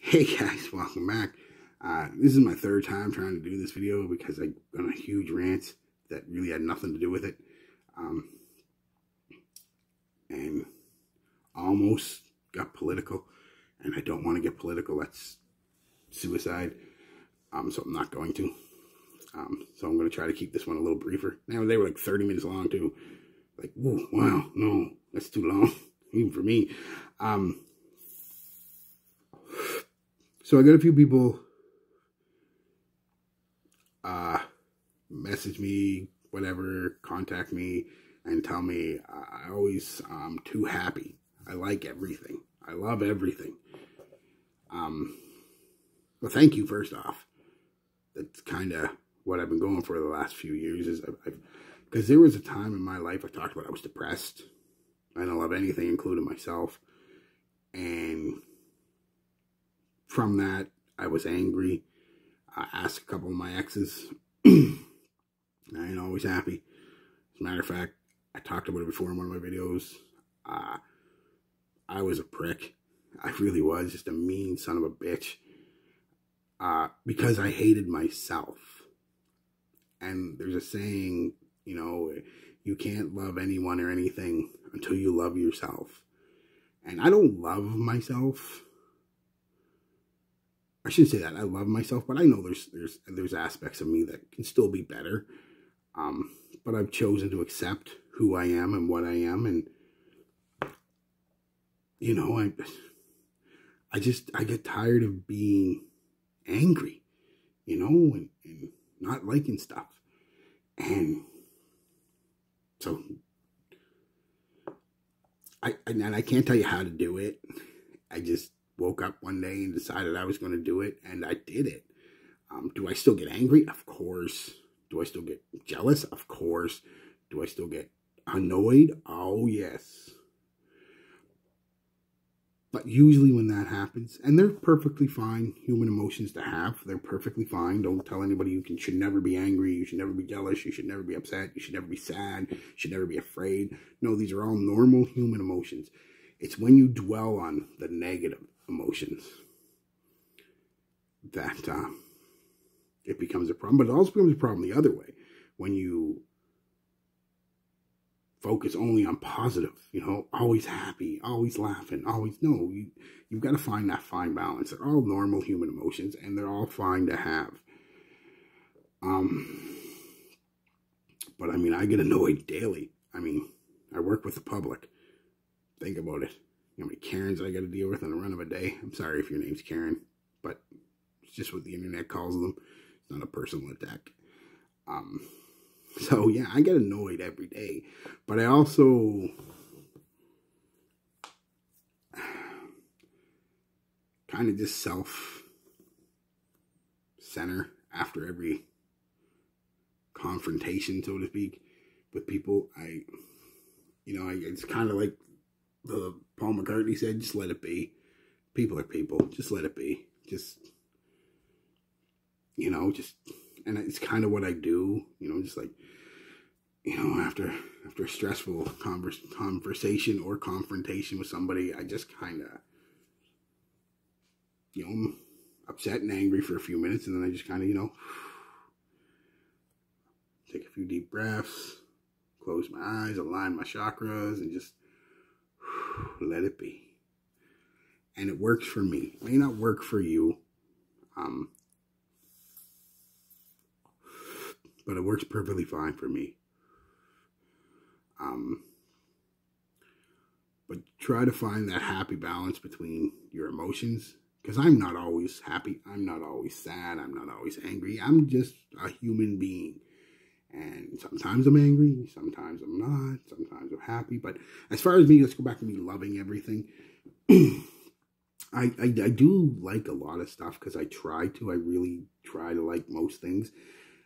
Hey guys, welcome back. This is my third time trying to do this video because I got on a huge rant that really had nothing to do with it. And almost got political, and I don't want to get political. That's suicide. So I'm not going to. So I'm going to try to keep this one a little briefer. Now, they were like 30 minutes long too. Like, whoa, wow, no, that's too long, even for me. So I got a few people message me, whatever, contact me, and tell me I always too happy. I like everything. I love everything. Well, thank you, first off. That's kind of what I've been going for the last few years. Is because there was a time in my life I talked about I was depressed. I don't love anything, including myself. And from that, I was angry. I asked a couple of my exes. I ain't always happy. As a matter of fact, I talked about it before in one of my videos. I was a prick. I really was. Just a mean son of a bitch. Because I hated myself. And there's a saying, you know, you can't love anyone or anything until you love yourself. And I don't love myself. I shouldn't say that. I love myself, but I know there's aspects of me that can still be better. But I've chosen to accept who I am and what I am, and you know, I get tired of being angry, you know, and not liking stuff, and so I can't tell you how to do it. I just woke up one day and decided I was going to do it, and I did it. Do I still get angry? Of course. Do I still get jealous? Of course. Do I still get annoyed? Oh, yes. But usually when that happens, and they're perfectly fine human emotions to have. They're perfectly fine. Don't tell anybody you should never be angry. You should never be jealous. You should never be upset. You should never be sad. You should never be afraid. No, these are all normal human emotions. It's when you dwell on the negative emotions that it becomes a problem. But it also becomes a problem the other way. When you focus only on positive, you know, always happy, always laughing, always, no, you've got to find that fine balance. They're all normal human emotions, and they're all fine to have. But I mean, I get annoyed daily. I mean, I work with the public. Think about it. You know how many Karens I got to deal with on a run of a day? I'm sorry if your name's Karen, but it's just what the internet calls them. It's not a personal attack. So yeah, I get annoyed every day, but I also kind of just self-center after every confrontation, so to speak, with people. It's kind of like the Paul McCartney said, just let it be. People are people. Just let it be. Just, you know, and it's kind of what I do, you know, just like, you know, after a stressful conversation or confrontation with somebody, I just kind of, you know, I'm upset and angry for a few minutes, and then I just kind of, you know, take a few deep breaths, close my eyes, align my chakras, and just let it be. And it works for me. It may not work for you, but it works perfectly fine for me. But try to find that happy balance between your emotions, because I'm not always happy. I'm not always sad. I'm not always angry. I'm just a human being. And sometimes I'm angry. Sometimes I'm not. Sometimes I'm happy. But as far as me, let's go back to me loving everything. I do like a lot of stuff because I really try to like most things.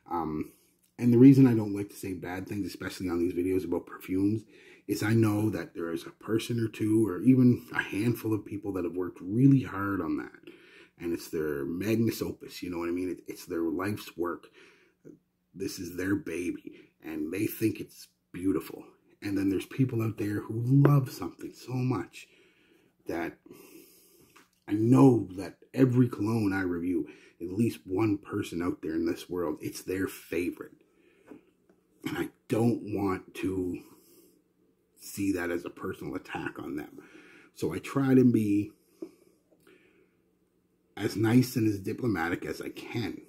And the reason I don't like to say bad things, especially on these videos about perfumes, is I know that there is a person or two or even a handful of people that have worked really hard on that. And it's their magnus opus, you know what I mean? It's their life's work. This is their baby, and they think it's beautiful. And then there's people out there who love something so much that I know that every cologne I review, at least one person out there in this world, it's their favorite. And I don't want to see that as a personal attack on them. So I try to be as nice and as diplomatic as I can.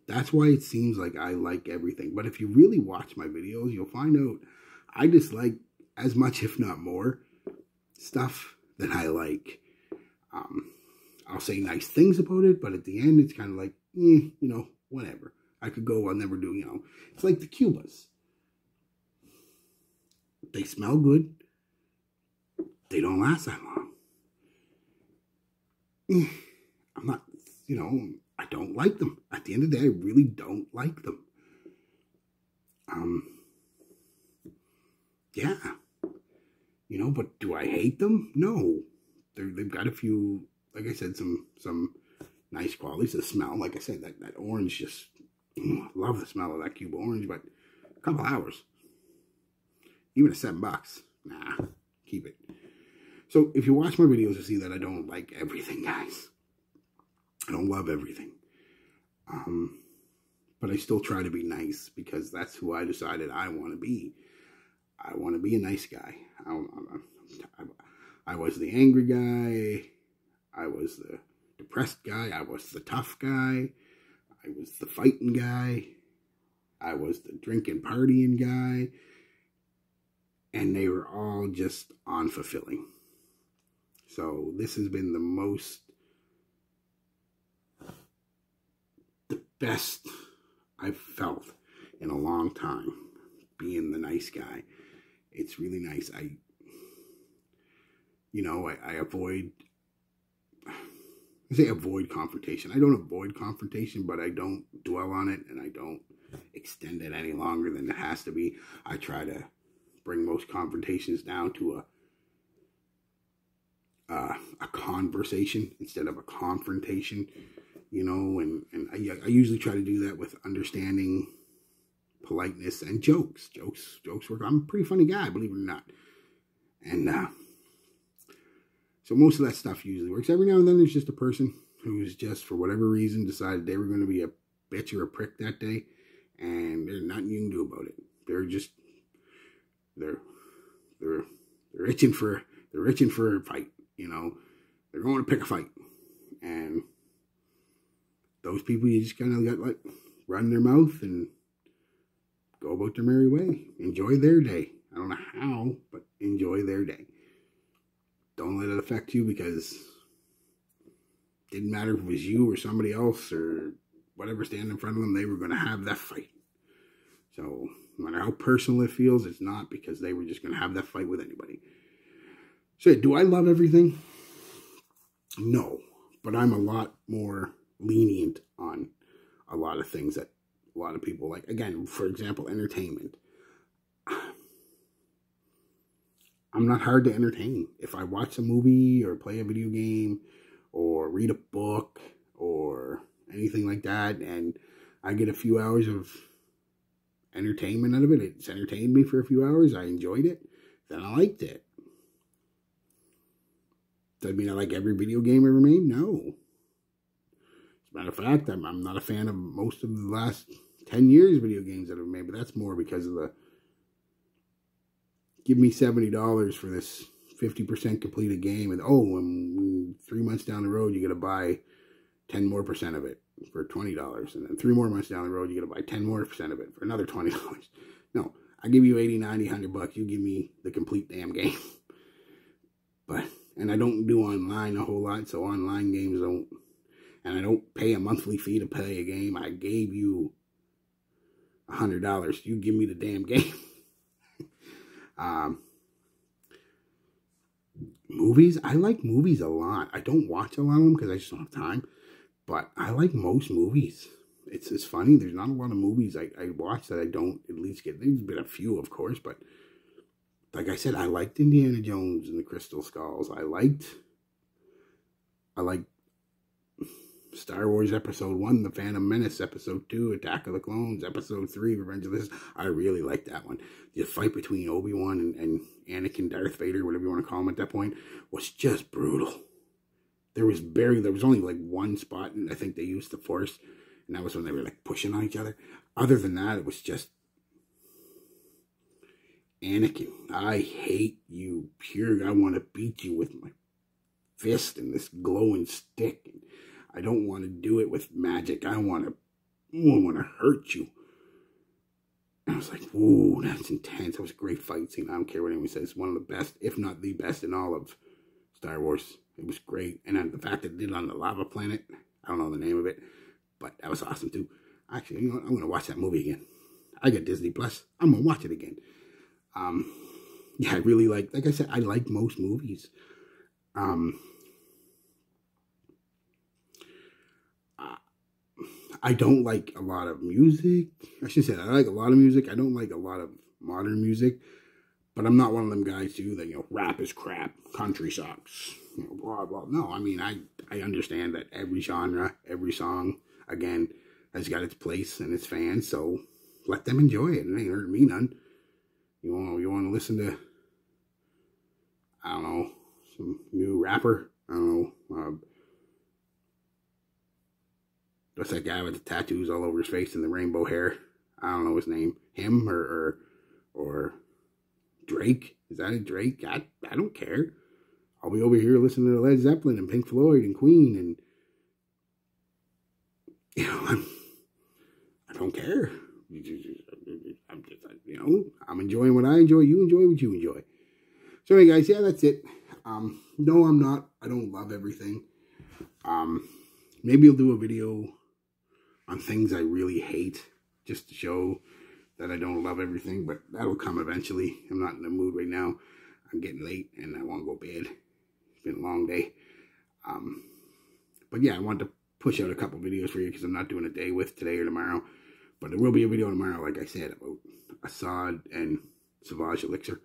That's why it seems like I like everything. But if you really watch my videos, you'll find out I dislike as much, if not more, stuff that I like. I'll say nice things about it, but at the end, it's kind of like, you know, whatever. I could go, I'll never do, you know. It's like the Cubas. They smell good. They don't last that long. I'm not, you know, I don't like them. At the end of the day, I really don't like them. Yeah. You know, but do I hate them? No. They've got a few, like I said, some nice qualities. The smell, like I said, that orange, just, I love the smell of that Cuba orange, but a couple hours. Even at $7, nah, keep it. So if you watch my videos, you'll see that I don't like everything, guys. I don't love everything. But I still try to be nice because that's who I decided I want to be. I want to be a nice guy. I was the angry guy. I was the depressed guy. I was the tough guy. I was the fighting guy. I was the drinking, partying guy. And they were all just unfulfilling. So this has been the best I've felt in a long time, being the nice guy. It's really nice. I avoid confrontation. I don't avoid confrontation, but I don't dwell on it, and I don't extend it any longer than it has to be. I try to bring most confrontations down to a conversation instead of a confrontation, you know, and I usually try to do that with understanding, politeness, and jokes. Jokes work. I'm a pretty funny guy, believe it or not. And so most of that stuff usually works. Every now and then there's just a person who's just, for whatever reason, decided they were going to be a bitch or a prick that day, and there's nothing you can do about it. They're just, they're itching for a fight, you know. They're going to pick a fight. And those people, you just kind of got like run their mouth and go about their merry way. Enjoy their day. I don't know how, but enjoy their day. Don't let it affect you, because it didn't matter if it was you or somebody else or whatever standing in front of them, they were going to have that fight. So no matter how personal it feels, it's not, because they were just going to have that fight with anybody. So do I love everything? No, but I'm a lot more lenient on a lot of things that a lot of people like. Again, for example, entertainment. I'm not hard to entertain. If I watch a movie or play a video game or read a book or anything like that, and I get a few hours of entertainment out of it, it's entertained me for a few hours, I enjoyed it, then I liked it. Does that mean I like every video game ever made? No. As a matter of fact, I'm not a fan of most of the last 10 years video games that I've made, but that's more because of the give me $70 for this 50% completed game, and and 3 months down the road, you got to buy 10% more of it for $20. And then 3 more months down the road, you got to buy 10% more of it for another $20. No, I give you 80, 90, 100 bucks. You give me the complete damn game. And I don't do online a whole lot, so online games don't, and I don't pay a monthly fee to play a game. I gave you $100. You give me the damn game. Movies, I like movies a lot. I don't watch a lot of them because I just don't have time, but I like most movies. It's funny, there's not a lot of movies I watch that I don't at least get. There's been a few, of course, but like I said, I liked Indiana Jones and the Crystal Skulls. I liked Star Wars Episode 1, The Phantom Menace, Episode 2, Attack of the Clones, Episode 3, Revenge of the Sith. I really liked that one. The fight between Obi-Wan and Anakin, Darth Vader, whatever you want to call him at that point, was just brutal. There was only like one spot, and I think they used the Force, and that was when they were like pushing on each other. Other than that, it was just, Anakin, I hate you, pure. I want to beat you with my fist and this glowing stick. I don't want to do it with magic. I want to hurt you. And I was like, ooh, that's intense. That was a great fight scene. I don't care what anyone says. One of the best, if not the best in all of Star Wars. It was great. And then the fact that it did it on the lava planet, I don't know the name of it, but that was awesome too. Actually, you know what? I'm going to watch that movie again. I got Disney Plus. I'm going to watch it again. Yeah, I really like I said, I like most movies. I don't like a lot of music. I should say that. I like a lot of music. I don't like a lot of modern music. But I'm not one of them guys too that, you know, rap is crap, country sucks, you know, blah, blah. No, I mean, I understand that every genre, every song, again, has got its place and its fans. So let them enjoy it. It ain't hurting me none. You want to listen to, I don't know, some new rapper? I don't know. What's that guy with the tattoos all over his face and the rainbow hair? I don't know his name. Him or Drake? Is that a Drake? I don't care. I'll be over here listening to Led Zeppelin and Pink Floyd and Queen, and you know, I don't care. I'm just, you know, I'm enjoying what I enjoy. You enjoy what you enjoy. So anyway, guys, yeah, that's it. No, I'm not. I don't love everything. Maybe I'll do a video on things I really hate, just to show that I don't love everything, but that'll come eventually. I'm not in the mood right now. I'm getting late and I want to go to bed. It's been a long day. But yeah, I wanted to push out a couple videos for you because I'm not doing a day with today or tomorrow. But there will be a video tomorrow, like I said, about Assad and Savage Elixir.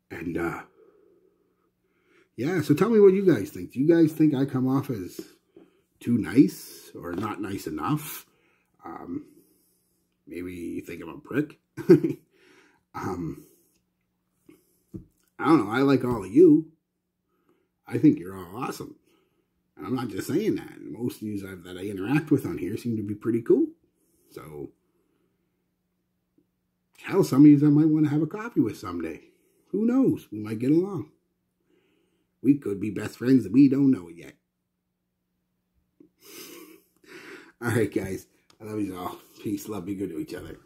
And yeah, so tell me what you guys think. Do you guys think I come off as too nice or not nice enough? Maybe you think I'm a prick. I don't know. I like all of you. I think you're all awesome. And I'm not just saying that. Most of you that I interact with on here seem to be pretty cool. So, hell, some of you I might want to have a coffee with someday. Who knows? We might get along. We could be best friends and we don't know it yet. All right, guys. I love you all. Peace. Love. Be good to each other.